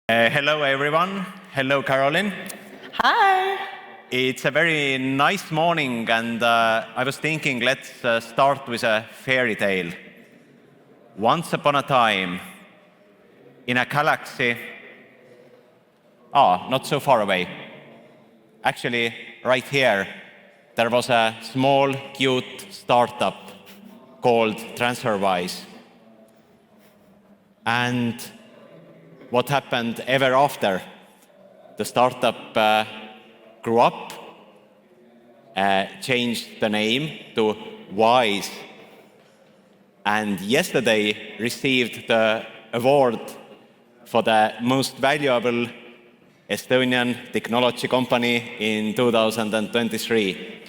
Hello everyone. Hello Caroline. Hi. It's a very nice morning and I was thinking let's start with a fairy tale. Once upon a time, in a galaxy, not so far away, actually right here, there was a small cute startup called TransferWise. And what happened ever after? The startup grew up, changed the name to Wise, and yesterday received the award for the most valuable Estonian technology company in 2023.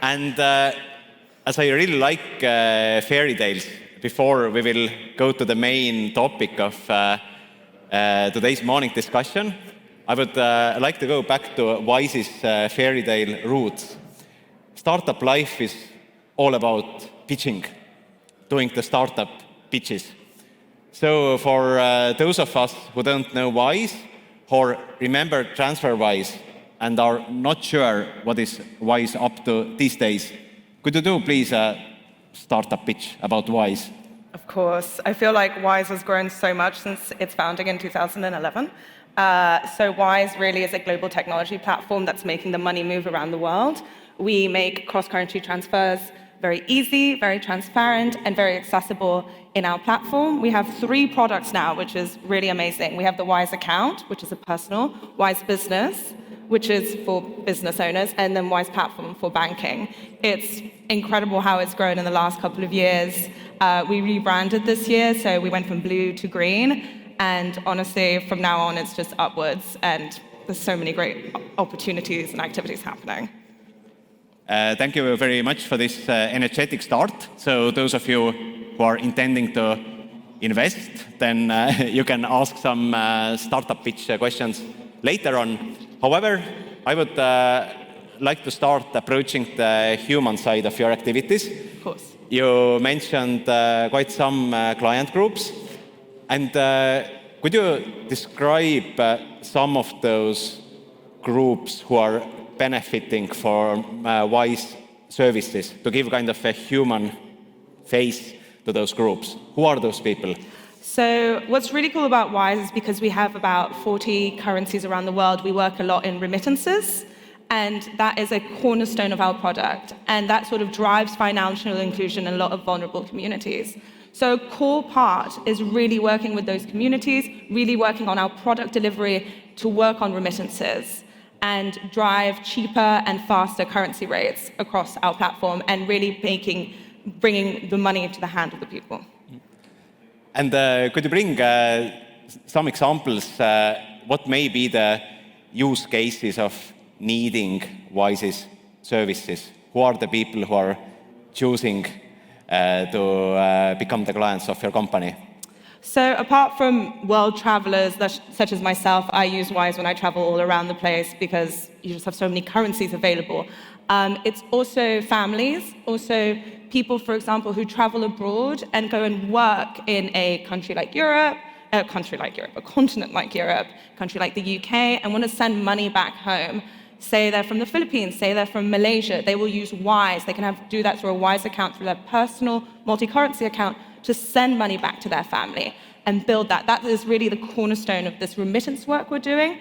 And as I really like fairy tales, before we will go to the main topic of today's morning discussion, I would like to go back to Wise's fairy tale roots. Startup life is all about pitching, doing the startup pitches. So for those of us who don't know Wise or remember TransferWise and are not sure what is Wise up to these days, could you do please startup pitch about Wise? Of course. I feel like Wise has grown so much since its founding in 2011. So Wise really is a global technology platform that's making the money move around the world. We make cross-currency transfers very easy, very transparent, and very accessible in our platform. We have 3 products now, which is really amazing. We have the Wise Account, which is a personal, Wise Business, which is for business owners, and then Wise Platform for banking. It's incredible how it's grown in the last couple of years. We rebranded this year, so we went from blue to green, and honestly, from now on, it's just upwards, and there's so many great opportunities and activities happening. Thank you very much for this energetic start. So those of you who are intending to invest, then you can ask some startup pitch questions later on. However, I would like to start approaching the human side of your activities. Of course. You mentioned quite some client groups. And could you describe some of those groups who are benefiting from Wise services to give kind of a human face to those groups? Who are those people? So what's really cool about Wise is because we have about 40 currencies around the world, we work a lot in remittances, and that is a cornerstone of our product. And that sort of drives financial inclusion in a lot of vulnerable communities. So a core part is really working with those communities, really working on our product delivery to work on remittances and drive cheaper and faster currency rates across our platform and really bringing the money into the hand of the people. And could you bring some examples, what may be the use cases of needing Wise's services? Who are the people who are choosing to become the clients of your company? So apart from world travelers such as myself, I use Wise when I travel all around the place because you just have so many currencies available. It's also families, also people, for example, who travel abroad and go and work in a country like Europe, a continent like Europe, a country like the UK, and want to send money back home. Say they're from the Philippines, say they're from Malaysia, they will use Wise. They can do that through a Wise account, through their personal multi-currency account, to send money back to their family and build that. That is really the cornerstone of this remittance work we're doing.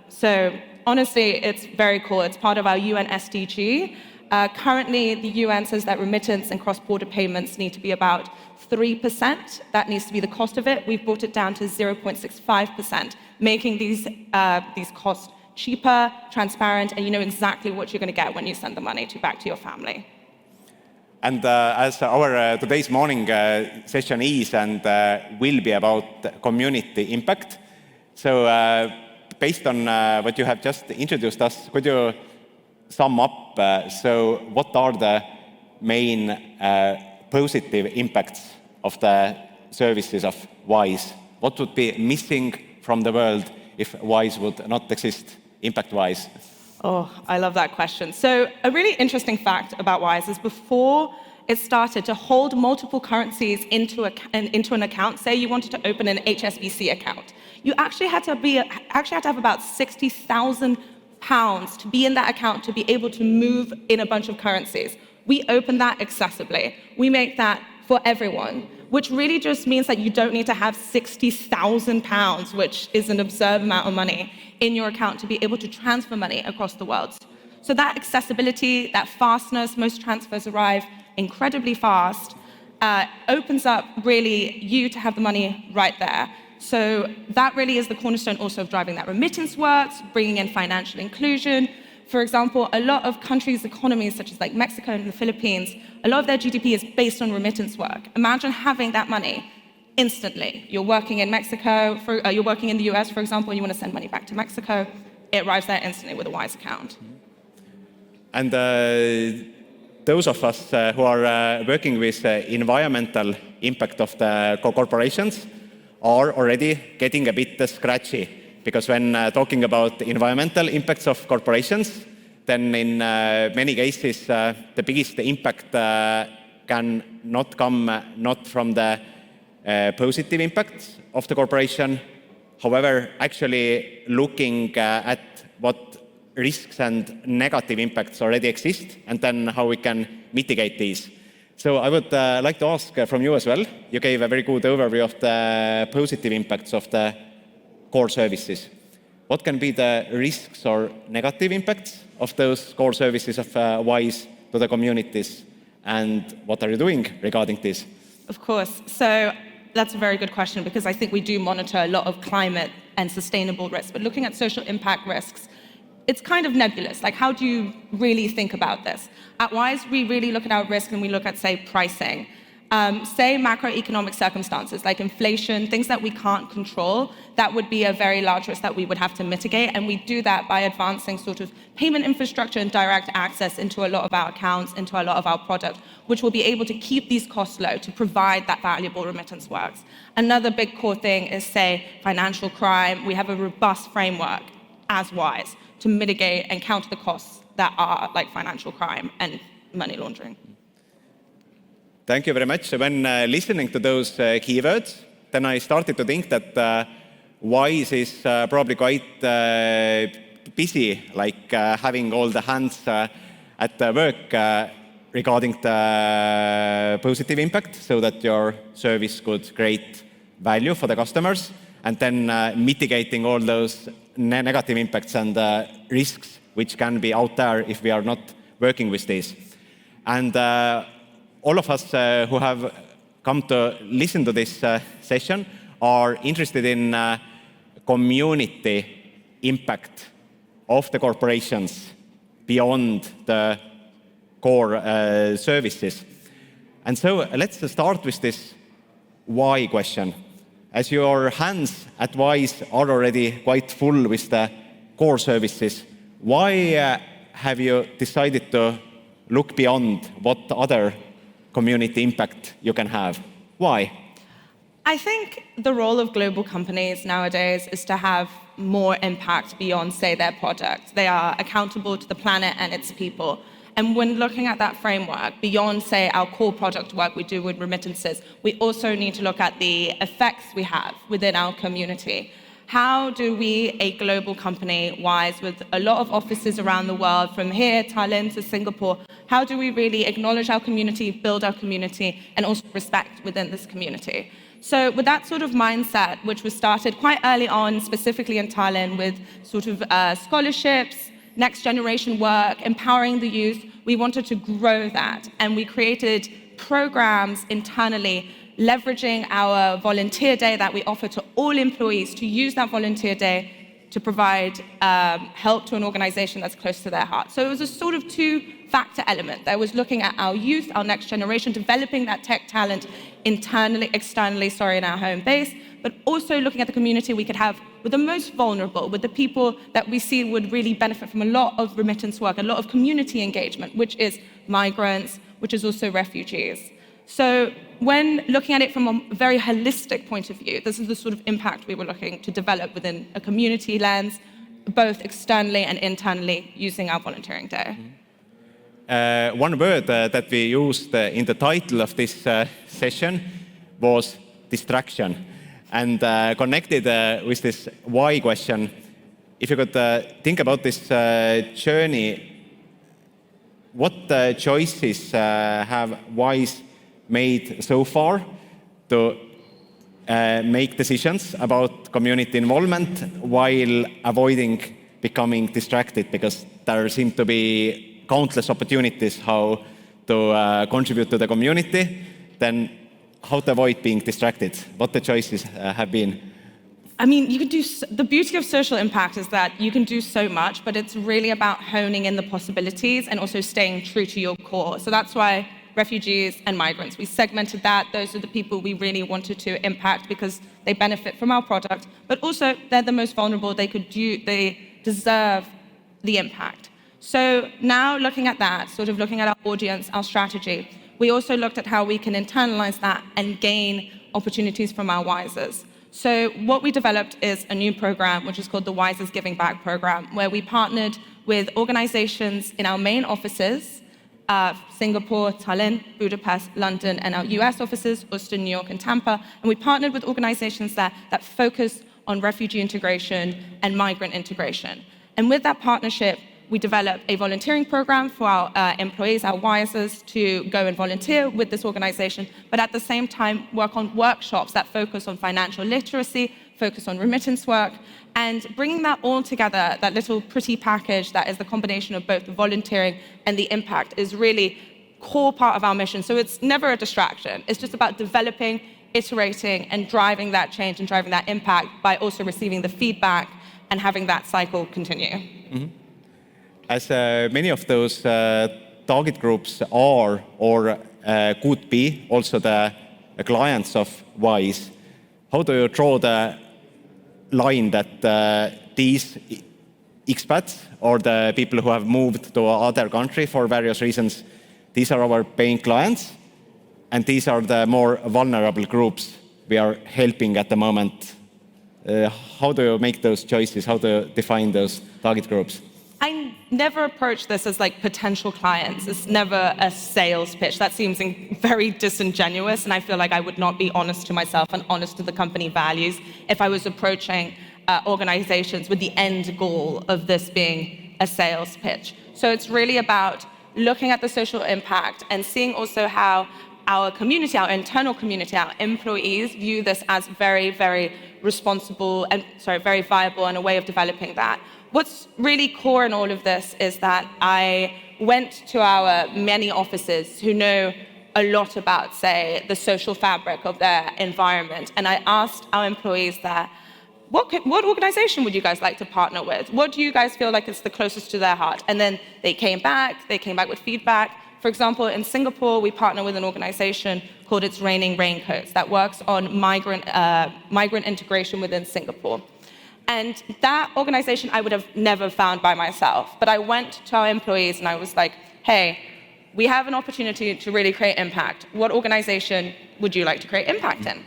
So honestly, it's very cool. It's part of our UN SDG. Currently, the UN says that remittance and cross-border payments need to be about 3%. That needs to be the cost of it. We've brought it down to 0.65%, making these costs cheaper, transparent, and you know exactly what you're going to get when you send the money back to your family. And as our today's morning session is and will be about community impact, so based on what you have just introduced us, could you sum up, so what are the main positive impacts of the services of Wise? What would be missing from the world if Wise would not exist, impact-wise? Oh, I love that question. So a really interesting fact about Wise is before it started to hold multiple currencies into an account. Say you wanted to open an HSBC account. You actually had to have about £60,000 to be in that account to be able to move in a bunch of currencies. We open that accessibly. We make that for everyone, which really just means that you don't need to have £60,000, which is an absurd amount of money, in your account to be able to transfer money across the world. So that accessibility, that fastness, most transfers arrive incredibly fast, opens up really you to have the money right there. So that really is the cornerstone also of driving that remittance works, bringing in financial inclusion. For example, a lot of countries' economies, such as like Mexico and the Philippines, a lot of their GDP is based on remittance work. Imagine having that money instantly. You're working in Mexico, you're working in the US, for example, and you want to send money back to Mexico. It arrives there instantly with a Wise account. And those of us who are working with environmental impact of the corporations are already getting a bit scratchy, because when talking about environmental impacts of corporations, then in many cases the biggest impact can not come not from the positive impacts of the corporation. However, actually looking at what risks and negative impacts already exist, and then how we can mitigate these. So I would like to ask from you as well. You gave a very good overview of the positive impacts of the core services. What can be the risks or negative impacts of those core services of Wise to the communities, and what are you doing regarding this? Of course. So that's a very good question, because I think we do monitor a lot of climate and sustainable risks, but looking at social impact risks, it's kind of nebulous. Like, how do you really think about this? At Wise, we really look at our risk and we look at, say, pricing. Say macroeconomic circumstances like inflation, things that we can't control, that would be a very large risk that we would have to mitigate. And we do that by advancing sort of payment infrastructure and direct access into a lot of our accounts, into a lot of our product, which will be able to keep these costs low to provide that valuable remittance works. Another big core thing is, say, financial crime. We have a robust framework as Wise to mitigate and counter the costs that are like financial crime and money laundering. Thank you very much. When listening to those keywords, then I started to think that Wise is probably quite busy, like having all the hands at work regarding the positive impact, so that your service could create value for the customers, and then mitigating all those negative impacts and risks which can be out there if we are not working with this. And all of us who have come to listen to this session are interested in community impact of the corporations beyond the core services. And so let's start with this why question. As your hands at Wise are already quite full with the core services, why have you decided to look beyond what other community impact you can have? Why? I think the role of global companies nowadays is to have more impact beyond, say, their product. They are accountable to the planet and its people. And when looking at that framework, beyond, say, our core product work we do with remittances, we also need to look at the effects we have within our community. How do we, a global company, Wise, with a lot of offices around the world, from here, Tallinn to Singapore, how do we really acknowledge our community, build our community, and also respect within this community? So with that sort of mindset, which was started quite early on, specifically in Tallinn, with sort of scholarships, next generation work, empowering the youth, we wanted to grow that. And we created programs internally, leveraging our volunteer day that we offer to all employees to use that volunteer day to provide help to an organization that's close to their heart. So it was a sort of two-factor element. There was looking at our youth, our next generation, developing that tech talent internally, externally, in our home base, but also looking at the community we could have with the most vulnerable, with the people that we see would really benefit from a lot of remittance work, a lot of community engagement, which is migrants, which is also refugees. So when looking at it from a very holistic point of view, this is the sort of impact we were looking to develop within a community lens, both externally and internally, using our volunteering day. one word that we used in the title of this session was distraction. And connected with this why question, if you could think about this journey, what choices have whys made so far to make decisions about community involvement while avoiding becoming distracted, because there seem to be countless opportunities how to contribute to the community, then how to avoid being distracted? What the choices have been? I mean, you can do, the beauty of social impact is that you can do so much, but it's really about honing in the possibilities and also staying true to your core. So that's why refugees and migrants, we segmented that. Those are the people we really wanted to impact because they benefit from our product, but also they're the most vulnerable. They deserve the impact. So now looking at that, sort of looking at our audience, our strategy, we also looked at how we can internalize that and gain opportunities from our WISErs. So what we developed is a new program, which is called the WISErs Giving Back program, where we partnered with organizations in our main offices, Singapore, Tallinn, Budapest, London, and our US offices, Austin, New York, and Tampa. And we partnered with organizations that focus on refugee integration and migrant integration. And with that partnership, we developed a volunteering program for our employees, our WISErs, to go and volunteer with this organization, but at the same time work on workshops that focus on financial literacy, focus on remittance work, and bringing that all together, that little pretty package that is the combination of both the volunteering and the impact, is really core part of our mission. So it's never a distraction. It's just about developing, iterating, and driving that change and driving that impact by also receiving the feedback and having that cycle continue. Mm-hmm. As many of those target groups are or could be also the clients of WISE, how do you draw the line that these expats or the people who have moved to other country for various reasons, these are our paying clients, and these are the more vulnerable groups we are helping at the moment? How do you make those choices? How do you define those target groups? I never approach this as like potential clients. It's never a sales pitch. That seems very disingenuous, and I feel like I would not be honest to myself and honest to the company values if I was approaching organizations with the end goal of this being a sales pitch. So it's really about looking at the social impact and seeing also how our community, our internal community, our employees view this as very, very responsible and very viable and a way of developing that. What's really core in all of this is that I went to our many offices who know a lot about, say, the social fabric of their environment. And I asked our employees there, what organization would you guys like to partner with? What do you guys feel like is the closest to their heart? And then they came back with feedback. For example, in Singapore, we partner with an organization called It's Raining Raincoats that works on migrant integration within Singapore. And that organization I would have never found by myself. But I went to our employees and I was like, hey, we have an opportunity to really create impact. What organization would you like to create impact in?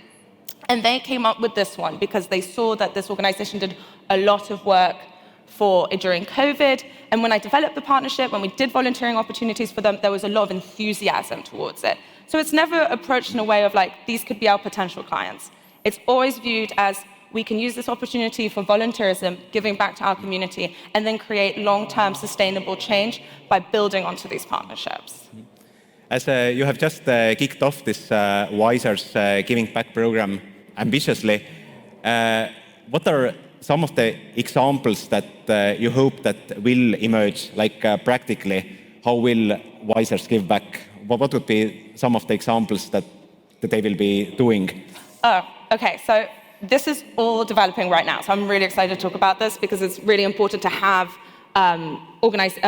And they came up with this one because they saw that this organization did a lot of work during COVID. And when I developed the partnership, when we did volunteering opportunities for them, there was a lot of enthusiasm towards it. So it's never approached in a way of like, these could be our potential clients. It's always viewed as, we can use this opportunity for volunteerism, giving back to our community, and then create long-term sustainable change by building onto these partnerships. As you have just kicked off this WISErs Giving Back program ambitiously, what are some of the examples that you hope that will emerge, like practically, how will WISErs give back? What would be some of the examples that they will be doing? Oh, okay, so this is all developing right now, so I'm really excited to talk about this because it's really important to have organized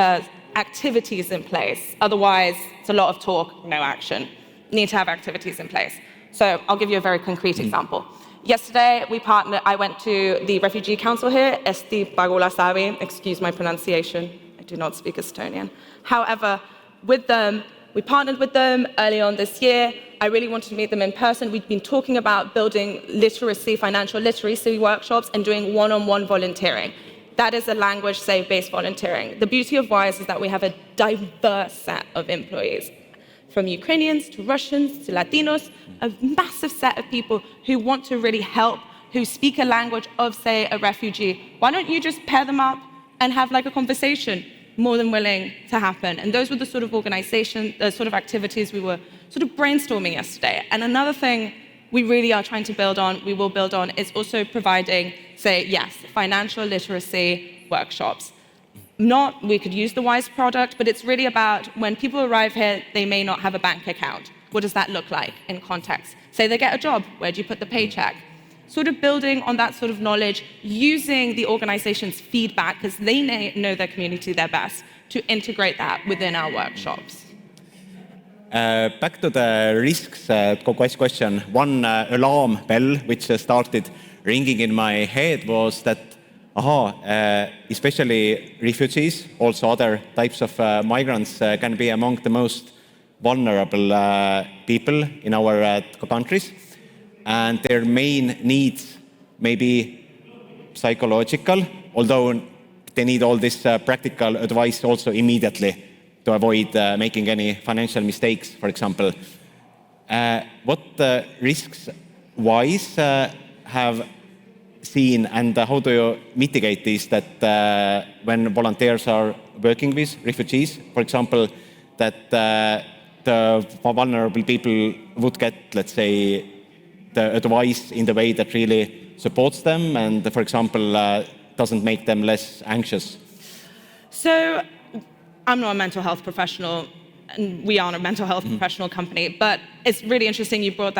activities in place. Otherwise, it's a lot of talk, no action. You need to have activities in place. So I'll give you a very concrete example. Yesterday, I went to the Refugee Council here, Eesti Pagulasabi, excuse my pronunciation, I do not speak Estonian. However, we partnered with them early on this year. I really wanted to meet them in person. We've been talking about building literacy, financial literacy workshops and doing one-on-one volunteering. that is a language, say, based volunteering. The beauty of WISE is that we have a diverse set of employees, from Ukrainians to Russians to Latinos, a massive set of people who want to really help, who speak a language of, say, a refugee. Why don't you just pair them up and have like a conversation? More than willing to happen. And those were the sort of organization, the sort of activities we were sort of brainstorming yesterday. And another thing we really are trying to build on, we will build on, is also providing, say, yes, financial literacy workshops. Not, we could use the WISE product, but it's really about when people arrive here, they may not have a bank account. What does that look like in context? Say they get a job, where do you put the paycheck? Sort of building on that sort of knowledge, using the organization's feedback, because they know their community their best, to integrate that within our workshops. Back to the risks question. One alarm bell which started ringing in my head was that, especially refugees, also other types of migrants can be among the most vulnerable people in our countries. And their main needs may be psychological, although they need all this practical advice also immediately to avoid making any financial mistakes, for example. What risks WISE have seen, and how do you mitigate these, that when volunteers are working with refugees, for example, that the vulnerable people would get, let's say, the advice in the way that really supports them and, for example, doesn't make them less anxious? So I'm not a mental health professional, and we aren't a mental health professional company, but it's really interesting you bring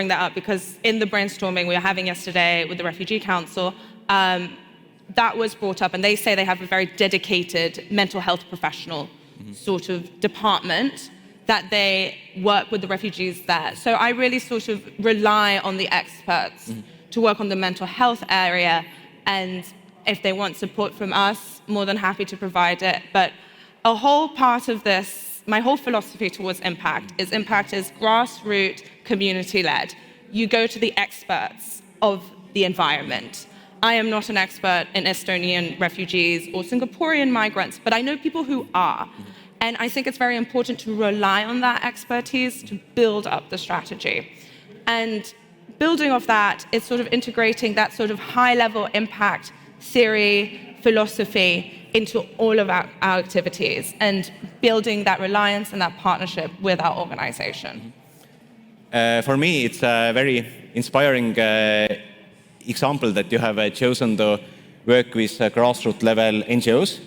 that up, because in the brainstorming we were having yesterday with the Refugee Council, that was brought up, and they say they have a very dedicated mental health professional sort of department that they work with the refugees there. So I really sort of rely on the experts to work on the mental health area, and if they want support from us, more than happy to provide it. But a whole part of this, my whole philosophy towards impact is grassroots, community-led. You go to the experts of the environment. I am not an expert in Estonian refugees or Singaporean migrants, but I know people who are. And I think it's very important to rely on that expertise to build up the strategy. And building off that is sort of integrating that sort of high-level impact theory, philosophy into all of our activities and building that reliance and that partnership with our organization. For me, it's a very inspiring example that you have chosen to work with grassroots level NGOs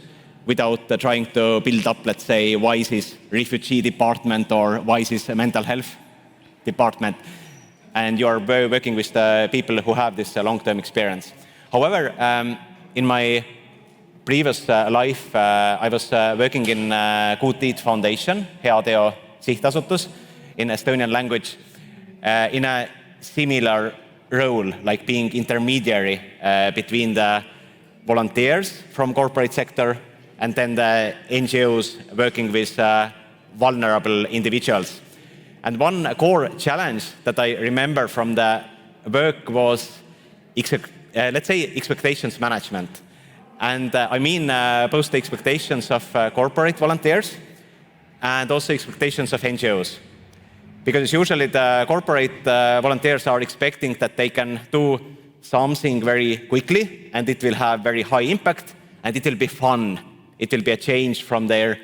without trying to build up, let's say, WISE's refugee department or WISE's mental health department. And you're working with the people who have this long-term experience. However, in my previous life, I was working in Good Deed Foundation, Hea Teo Sihtasutus, in Estonian language, in a similar role, like being intermediary between the volunteers from corporate sector and then the NGOs working with vulnerable individuals. And one core challenge that I remember from the work was, let's say, expectations management. And I mean both the expectations of corporate volunteers and also expectations of NGOs. Because usually the corporate volunteers are expecting that they can do something very quickly and it will have very high impact and it will be fun. It will be a change from their,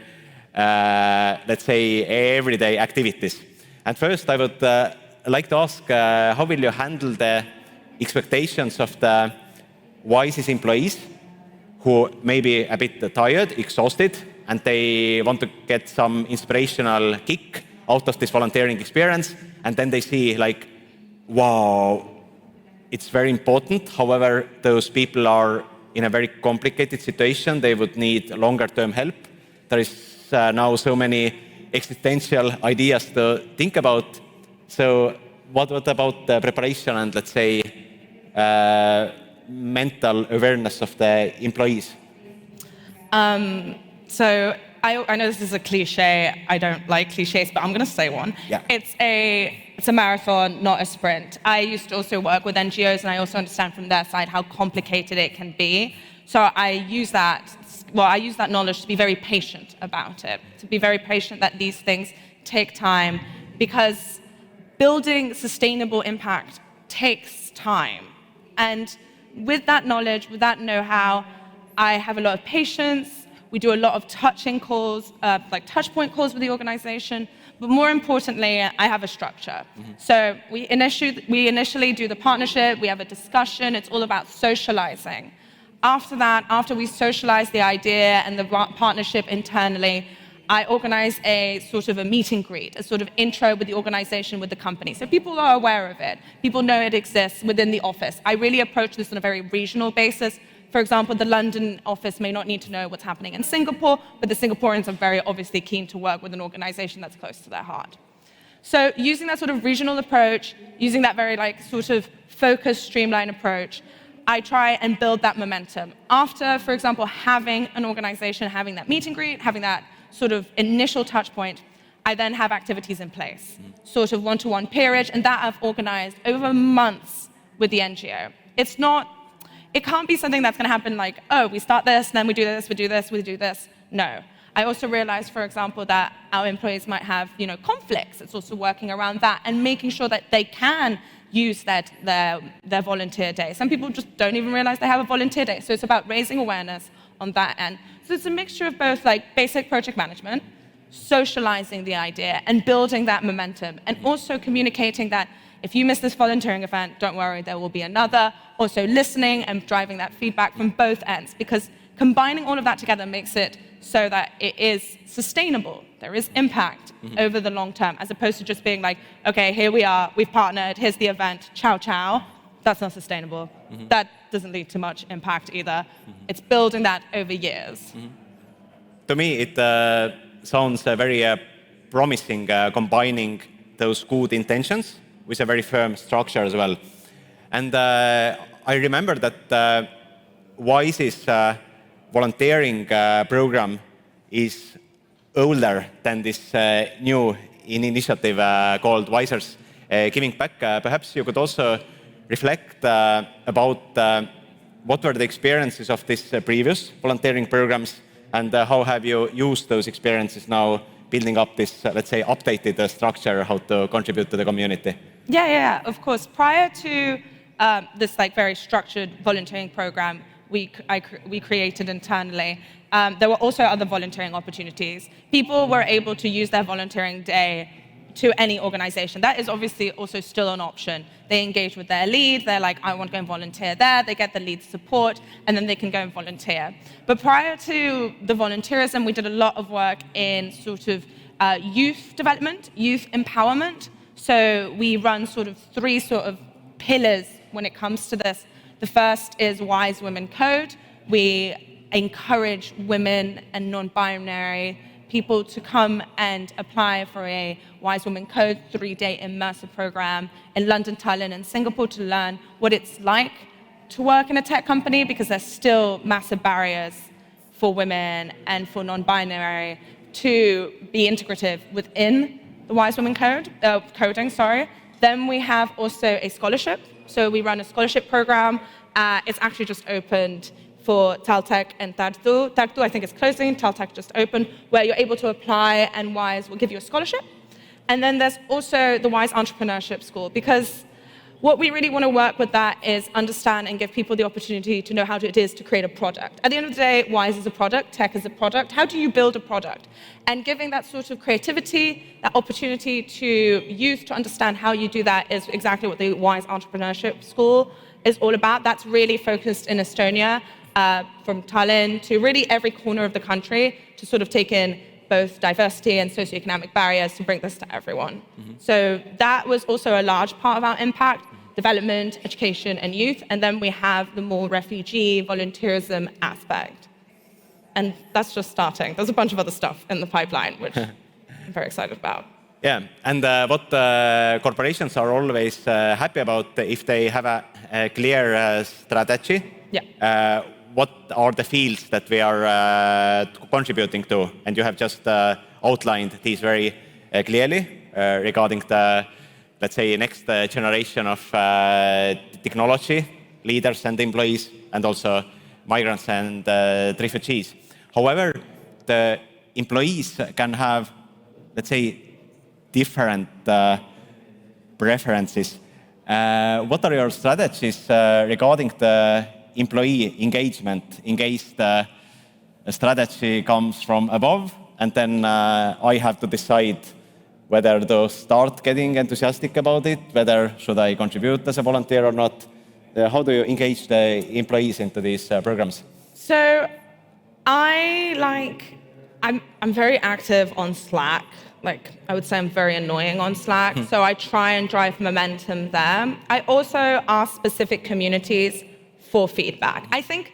let's say, everyday activities. And first I would like to ask, how will you handle the expectations of the WISE's employees who may be a bit tired, exhausted, and they want to get some inspirational kick out of this volunteering experience, and then they see like, wow, it's very important. However, those people are in a very complicated situation. They would need longer-term help. There is now so many existential ideas to think about. So what about the preparation and, let's say, mental awareness of the employees? So I know this is a cliche. I don't like cliches, but I'm going to say one. Yeah. It's a marathon, not a sprint. I used to also work with NGOs, and I also understand from their side how complicated it can be. So I use that knowledge to be very patient about it, to be very patient that these things take time, because building sustainable impact takes time. And with that knowledge, with that know-how, I have a lot of patience. We do a lot of touch point calls with the organization. But more importantly, I have a structure. So we initially do the partnership, we have a discussion, it's all about socializing. After that, after we socialize the idea and the partnership internally, I organize a sort of a meet and greet, a sort of intro with the organization, with the company. So people are aware of it. People know it exists within the office. I really approach this on a very regional basis. For example, the London office may not need to know what's happening in Singapore, but the Singaporeans are very obviously keen to work with an organization that's close to their heart. So using that sort of regional approach, using that very sort of focused, streamlined approach, I try and build that momentum. After, for example, having an organization, having that meet and greet, having that sort of initial touch point, I then have activities in place, sort of one-to-one peerage, and that I've organized over months with the NGO. It can't be something that's going to happen like, oh, we start this, then we do this, we do this, we do this. No. I also realized, for example, that our employees might have, conflicts. It's also working around that and making sure that they can use their volunteer day. Some people just don't even realize they have a volunteer day. So it's about raising awareness on that end. So it's a mixture of both basic project management, socializing the idea and building that momentum, and also communicating that if you miss this volunteering event, don't worry, there will be another. Also listening and driving that feedback from both ends, because combining all of that together makes it so that it is sustainable. There is impact over the long term, as opposed to just being like, okay, here we are, we've partnered, here's the event, ciao, ciao. That's not sustainable. That doesn't lead to much impact either. It's building that over years. To me, it sounds very promising, combining those good intentions with a very firm structure as well. And I remember that WISE's volunteering program is older than this new initiative called Wisers Giving Back. Perhaps you could also reflect about what were the experiences of these previous volunteering programs, and how have you used those experiences now building up this, let's say, updated structure, how to contribute to the community? Yeah, of course. Prior to this very structured volunteering program we created internally, there were also other volunteering opportunities. People were able to use their volunteering day to any organization. That is obviously also still an option. They engage with their lead, they're like, I want to go and volunteer there, they get the lead support, and then they can go and volunteer. But prior to the volunteerism, we did a lot of work in sort of youth development, youth empowerment. So we run sort of three sort of pillars when it comes to this. The first is Wise Women Code. We encourage women and non-binary people to come and apply for a Wise Women Code 3-day immersive program in London, Thailand, and Singapore to learn what it's like to work in a tech company, because there's still massive barriers for women and for non-binary to be integrative within the Wise Women coding. Then we have also a scholarship. So we run a scholarship program. It's actually just opened for Taltech and Tartu. Tartu, I think, is closing. Taltech just opened, where you're able to apply and Wise will give you a scholarship. And then there's also the Wise Entrepreneurship School, because what we really want to work with that is understand and give people the opportunity to know how it is to create a product. At the end of the day, Wise is a product, tech is a product. How do you build a product? And giving that sort of creativity, that opportunity to youth to understand how you do that is exactly what the Wise Entrepreneurship School is all about. That's really focused in Estonia, from Tallinn to really every corner of the country, to sort of take in both diversity and socioeconomic barriers to bring this to everyone. So that was also a large part of our impact: development, education, and youth. And then we have the more refugee volunteerism aspect. And that's just starting. There's a bunch of other stuff in the pipeline, which I'm very excited about. Yeah, and what corporations are always happy about, if they have a clear strategy. Yeah. What are the fields that we are contributing to? And you have just outlined these very clearly regarding the, let's say, next generation of technology leaders and employees, and also migrants and refugees. However, the employees can have, let's say, different preferences. What are your strategies regarding the employee engagement in case the strategy comes from above and then I have to decide whether to start getting enthusiastic about it, whether should I contribute as a volunteer or not? How do you engage the employees into these programs? So I'm very active on Slack. Like, I would say I'm very annoying on Slack. So I try and drive momentum there. I also ask specific communities for feedback. I think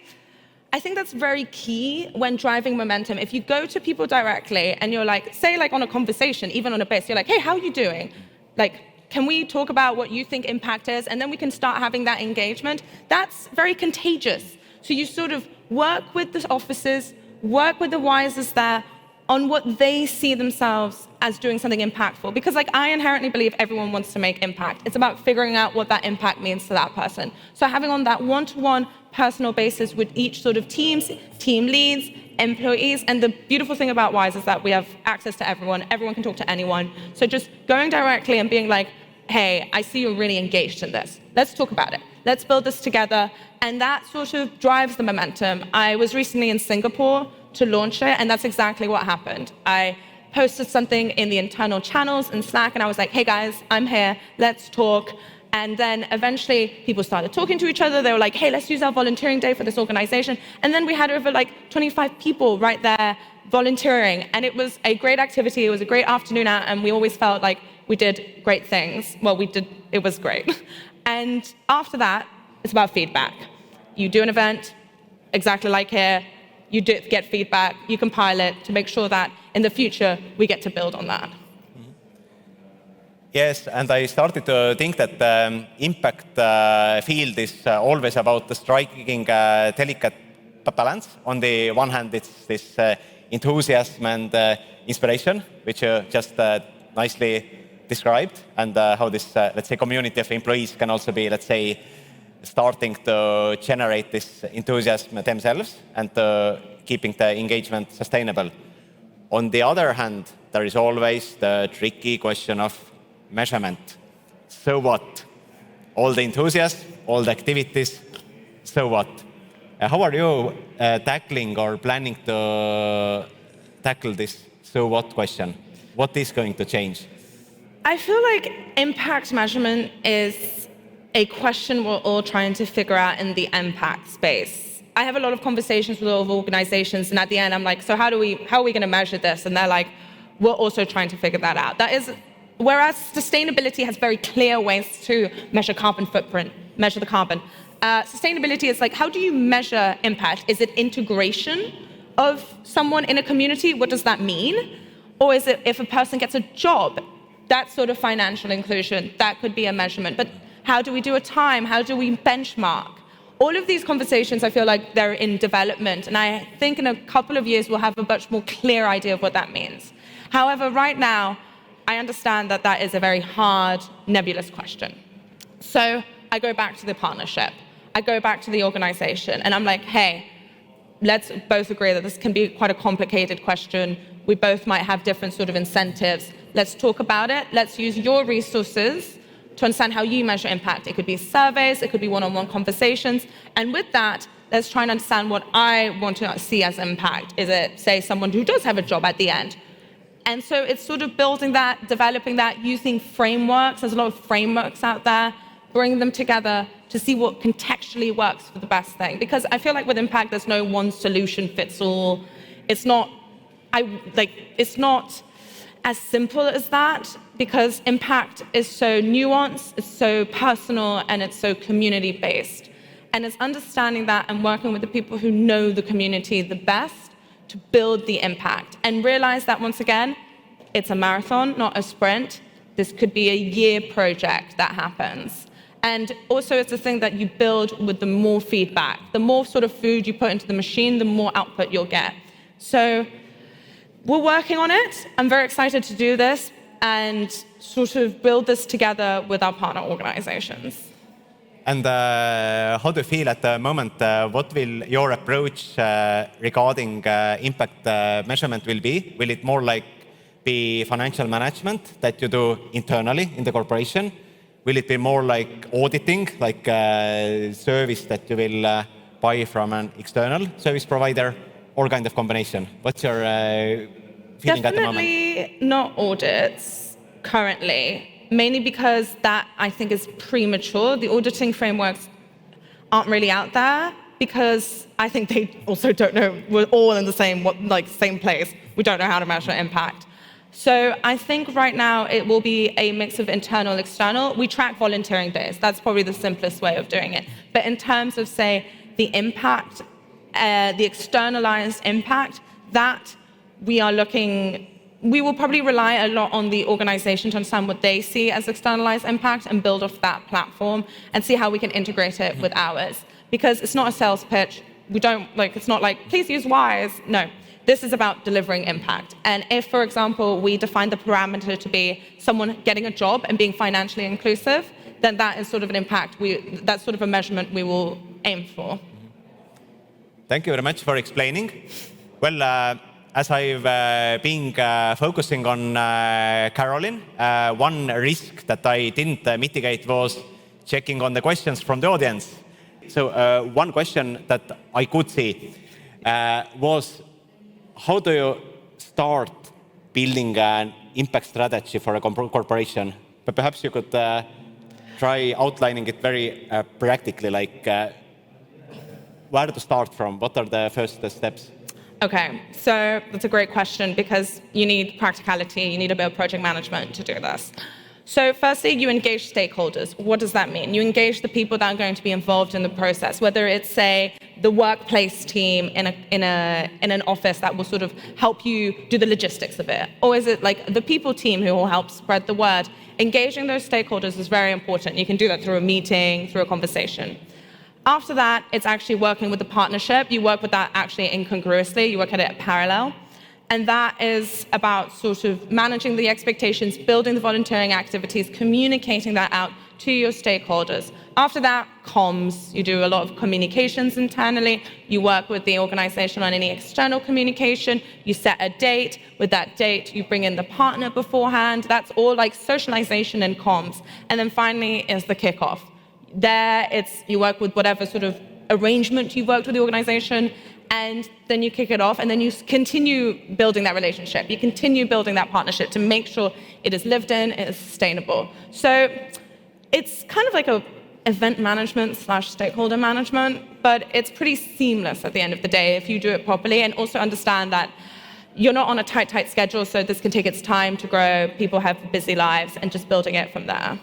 that's very key when driving momentum. If you go to people directly and you're like, say like on a conversation, even on a base, you're like, hey, how are you doing? Like, can we talk about what you think impact is? And then we can start having that engagement. That's very contagious. So you sort of work with the officers, work with the wisers there on what they see themselves as doing something impactful. Because like I inherently believe everyone wants to make impact. It's about figuring out what that impact means to that person. So having on that one-to-one personal basis with each sort of teams, team leads, employees, and the beautiful thing about WISE is that we have access to everyone. Everyone can talk to anyone. So just going directly and being like, hey, I see you're really engaged in this. Let's talk about it. Let's build this together. And that sort of drives the momentum. I was recently in Singapore to launch it, and that's exactly what happened. I posted something in the internal channels in Slack, and I was like, hey guys, I'm here, let's talk. And then eventually people started talking to each other. They were like, hey, let's use our volunteering day for this organization. And then we had over like 25 people right there volunteering. And it was a great activity. It was a great afternoon out, and we always felt like we did great things. Well, it was great. And after that, it's about feedback. You do an event, exactly like here, you get feedback, you compile it to make sure that in the future we get to build on that. Yes, and I started to think that the impact field is always about the striking delicate balance. On the one hand, it's this enthusiasm and inspiration, which you just nicely described, and how this, let's say, community of employees can also be, let's say, starting to generate this enthusiasm themselves and keeping the engagement sustainable. On the other hand, there is always the tricky question of measurement. So what? All the enthusiasm, all the activities, so what? How are you tackling or planning to tackle this so what question? What is going to change? I feel like impact measurement is a question we're all trying to figure out in the impact space. I have a lot of conversations with a lot of organizations, and at the end I'm like, so how are we going to measure this? And they're like, we're also trying to figure that out. That is, whereas sustainability has very clear ways to measure carbon footprint, measure the carbon. Sustainability is like, how do you measure impact? Is it integration of someone in a community? What does that mean? Or is it if a person gets a job? That sort of financial inclusion, that could be a measurement. But how do we do a time? How do we benchmark? All of these conversations, I feel like they're in development. And I think in a couple of years, we'll have a much more clear idea of what that means. However, right now, I understand that that is a very hard, nebulous question. So I go back to the partnership. I go back to the organization. And I'm like, hey, let's both agree that this can be quite a complicated question. We both might have different sort of incentives. Let's talk about it. Let's use your resources to understand how you measure impact. It could be surveys, it could be one-on-one conversations. And with that, let's try and understand what I want to see as impact. Is it, say, someone who does have a job at the end? And so it's sort of building that, developing that, using frameworks. There's a lot of frameworks out there, bringing them together to see what contextually works for the best thing. Because I feel like with impact, there's no one solution fits all. It's not as simple as that, because impact is so nuanced, it's so personal, and it's so community-based. And it's understanding that and working with the people who know the community the best to build the impact. And realize that, once again, it's a marathon, not a sprint. This could be a year project that happens. And also it's a thing that you build with the more feedback. The more sort of food you put into the machine, the more output you'll get. So we're working on it. I'm very excited to do this and sort of build this together with our partner organizations. And how do you feel at the moment? What will your approach regarding impact measurement will be? Will it more like be financial management that you do internally in the corporation? Will it be more like auditing, like a service that you will buy from an external service provider, or kind of combination? What's your feeling at the moment? Definitely not audits currently. Mainly because that, I think, is premature. The auditing frameworks aren't really out there because I think they also don't know. We're all in the same place. We don't know how to measure impact. So I think right now it will be a mix of internal, external. We track volunteering days. That's probably the simplest way of doing it. But in terms of, say, the impact, the externalized impact, that we will probably rely a lot on the organization to understand what they see as externalized impact and build off that platform and see how we can integrate it with ours. Because it's not a sales pitch. It's not like, please use Wise. No, this is about delivering impact. And if, for example, we define the parameter to be someone getting a job and being financially inclusive, then that is sort of an impact. That's sort of a measurement we will aim for. Thank you very much for explaining. Well, as I've been focusing on Caroline, one risk that I didn't mitigate was checking on the questions from the audience. So one question that I could see was, how do you start building an impact strategy for a corporation? But perhaps you could try outlining it very practically, like where to start from? What are the first steps? Okay, so that's a great question because you need practicality, you need a bit of project management to do this. So firstly, you engage stakeholders. What does that mean? You engage the people that are going to be involved in the process, whether it's, say, the workplace team in an office that will sort of help you do the logistics of it, or is it like the people team who will help spread the word? Engaging those stakeholders is very important. You can do that through a meeting, through a conversation. After that, it's actually working with the partnership. You work with that actually incongruously. You work at it parallel. And that is about sort of managing the expectations, building the volunteering activities, communicating that out to your stakeholders. After that, comms. You do a lot of communications internally. You work with the organization on any external communication. You set a date. With that date, you bring in the partner beforehand. That's all like socialization and comms. And then finally is the kickoff. There, you work with whatever sort of arrangement you've worked with the organization, and then you kick it off, and then you continue building that relationship. You continue building that partnership to make sure it is lived in, it is sustainable. So it's kind of like a event management / stakeholder management, but it's pretty seamless at the end of the day if you do it properly, and also understand that you're not on a tight schedule, so this can take its time to grow. People have busy lives, and just building it from there.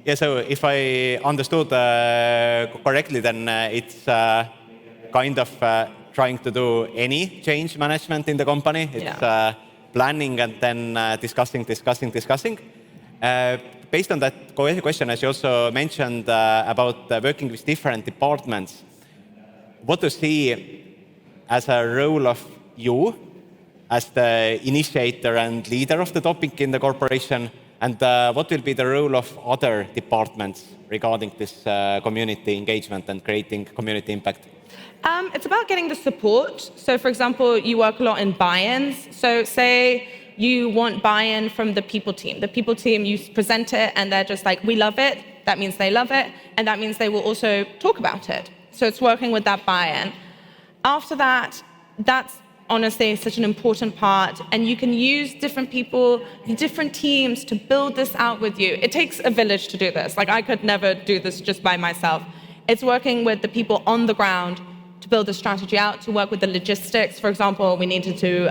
Yeah, so if I understood correctly, then it's kind of trying to do any change management in the company. It's planning and then discussing. Based on that question, as you also mentioned about working with different departments, what do you see as a role of you as the initiator and leader of the topic in the corporation? And what will be the role of other departments regarding this community engagement and creating community impact? It's about getting the support. So, for example, you work a lot in buy-ins. So say you want buy-in from the people team. The people team, you present it and they're just like, we love it. That means they love it. And that means they will also talk about it. So it's working with that buy-in. After that, that's honestly such an important part, and you can use different people, different teams to build this out with you. It takes a village to do this. Like, I could never do this just by myself. It's working with the people on the ground to build the strategy out, to work with the logistics. For example, we needed to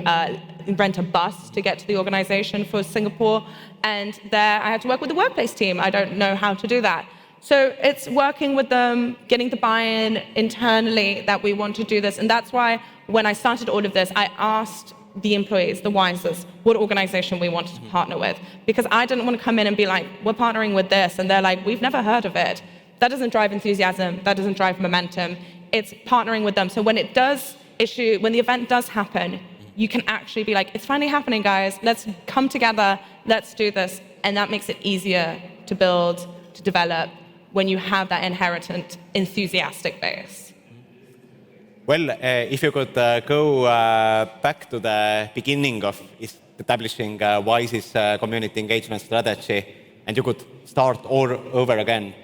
rent a bus to get to the organization for Singapore, and there I had to work with the workplace team. I don't know how to do that. So it's working with them, getting the buy-in internally that we want to do this. And that's why when I started all of this, I asked the employees, the wisest, what organization we wanted to partner with. Because I didn't want to come in and be like, we're partnering with this. And they're like, we've never heard of it. That doesn't drive enthusiasm. That doesn't drive momentum. It's partnering with them. So when it does when the event does happen, you can actually be like, it's finally happening, guys. Let's come together. Let's do this. And that makes it easier to build, to develop when you have that inherent enthusiastic base. Well, if you could go back to the beginning of establishing WISE's community engagement strategy, and you could start all over again,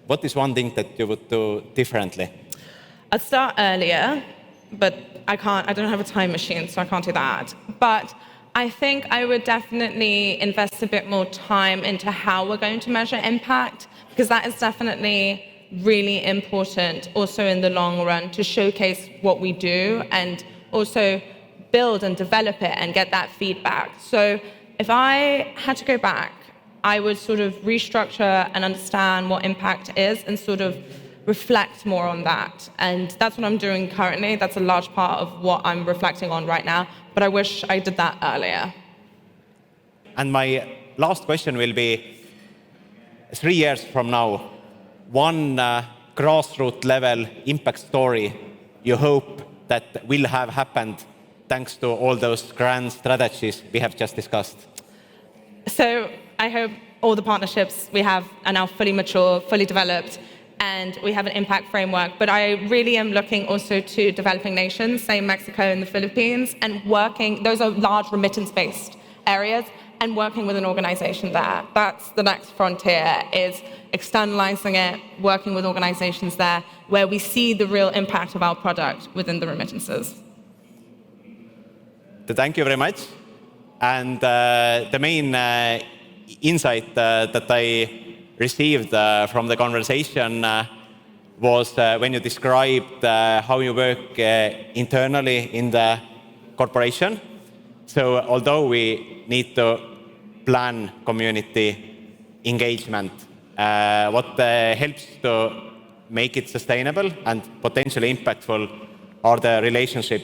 what is one thing that you would do differently? I'd start earlier, but I don't have a time machine, so I can't do that. But I think I would definitely invest a bit more time into how we're going to measure impact, because that is definitely really important also in the long run to showcase what we do and also build and develop it and get that feedback. So if I had to go back, I would sort of restructure and understand what impact is and sort of reflect more on that. And that's what I'm doing currently. That's a large part of what I'm reflecting on right now, but I wish I did that earlier. And my last question will be, 3 years from now, one grassroots level impact story you hope that will have happened thanks to all those grand strategies we have just discussed? So I hope all the partnerships we have are now fully mature, fully developed, and we have an impact framework. But I really am looking also to developing nations, say Mexico and the Philippines, and working, those are large remittance-based areas, and working with an organization there. That's the next frontier, is externalizing it, working with organizations there, where we see the real impact of our product within the remittances. So thank you very much. And the main insight that I received from the conversation was when you described how you work internally in the corporation. So although we need to plan community engagement, what helps to make it sustainable and potentially impactful are the relationship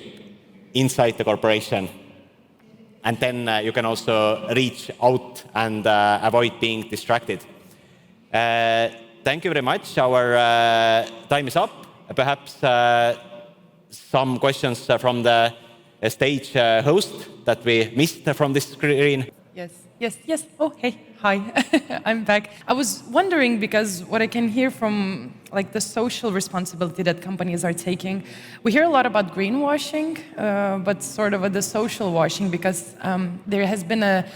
inside the corporation. And then you can also reach out and avoid being distracted. Thank you very much. Our time is up. Perhaps some questions from the stage host that we missed from this screen. Yes. Oh, hey, hi, I'm back. I was wondering, because what I can hear from like the social responsibility that companies are taking, we hear a lot about greenwashing, but sort of the social washing, because there has been a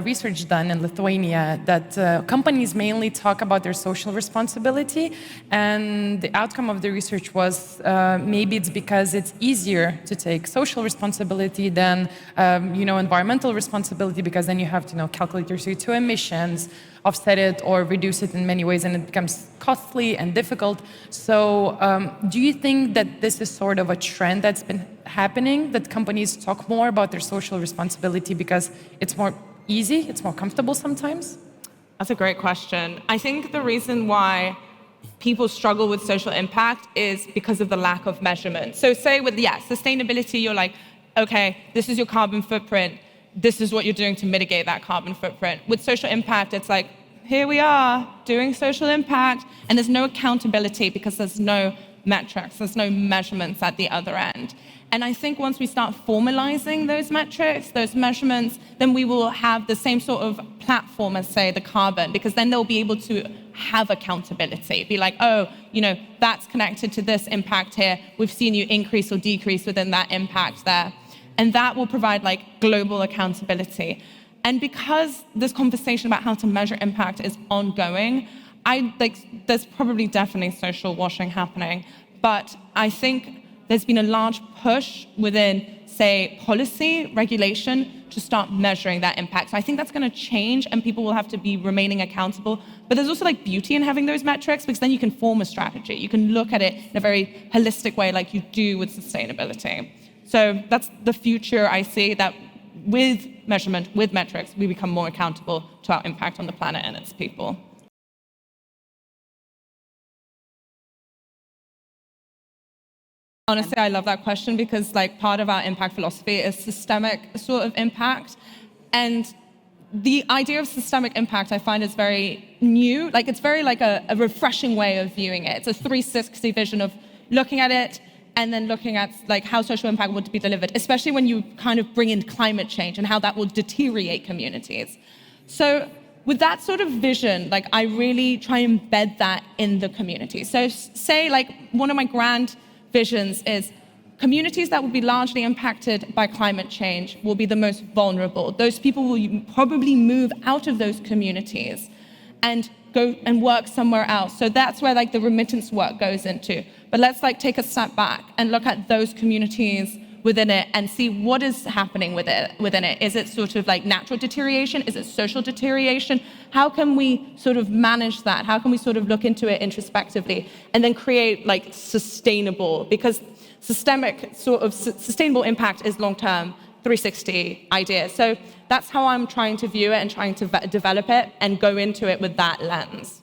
research done in Lithuania that companies mainly talk about their social responsibility, and the outcome of the research was maybe it's because it's easier to take social responsibility than environmental responsibility, because then you have to calculate your CO2 emissions, offset it or reduce it in many ways, and it becomes costly and difficult. So do you think that this is sort of a trend that's been happening, that companies talk more about their social responsibility because it's more easy, it's more comfortable sometimes? That's a great question. I think the reason why people struggle with social impact is because of the lack of measurement. So say with, sustainability, you're like, okay, this is your carbon footprint. This is what you're doing to mitigate that carbon footprint. With social impact, it's like, here we are doing social impact, and there's no accountability because there's no metrics, there's no measurements at the other end. And I think once we start formalizing those metrics, those measurements, then we will have the same sort of platform as, say, the carbon, because then they'll be able to have accountability. Be like, that's connected to this impact here. We've seen you increase or decrease within that impact there. And that will provide global accountability. And because this conversation about how to measure impact is ongoing, there's probably definitely social washing happening. But I think there's been a large push within, say, policy, regulation, to start measuring that impact. So I think that's going to change, and people will have to be remaining accountable. But there's also beauty in having those metrics, because then you can form a strategy. You can look at it in a very holistic way, like you do with sustainability. So that's the future I see, that with measurement, with metrics, we become more accountable to our impact on the planet and its people. Honestly, I love that question, because part of our impact philosophy is systemic sort of impact. And the idea of systemic impact I find is very new. It's very a refreshing way of viewing it. It's a 360 vision of looking at it and then looking at how social impact would be delivered, especially when you kind of bring in climate change and how that will deteriorate communities. So with that sort of vision, like I really try and embed that in the community. So say like one of my grand visions is communities that will be largely impacted by climate change will be the most vulnerable. Those people will probably move out of those communities and go and work somewhere else. So that's where like the remittance work goes into. But let's like take a step back and look at those communities within it and see what is happening within it. Is it sort of like natural deterioration? Is it social deterioration? How can we sort of manage that? How can we sort of look into it introspectively and then create like sustainable, because systemic sort of sustainable impact is long-term 360 idea. So that's how I'm trying to view it and trying to develop it and go into it with that lens.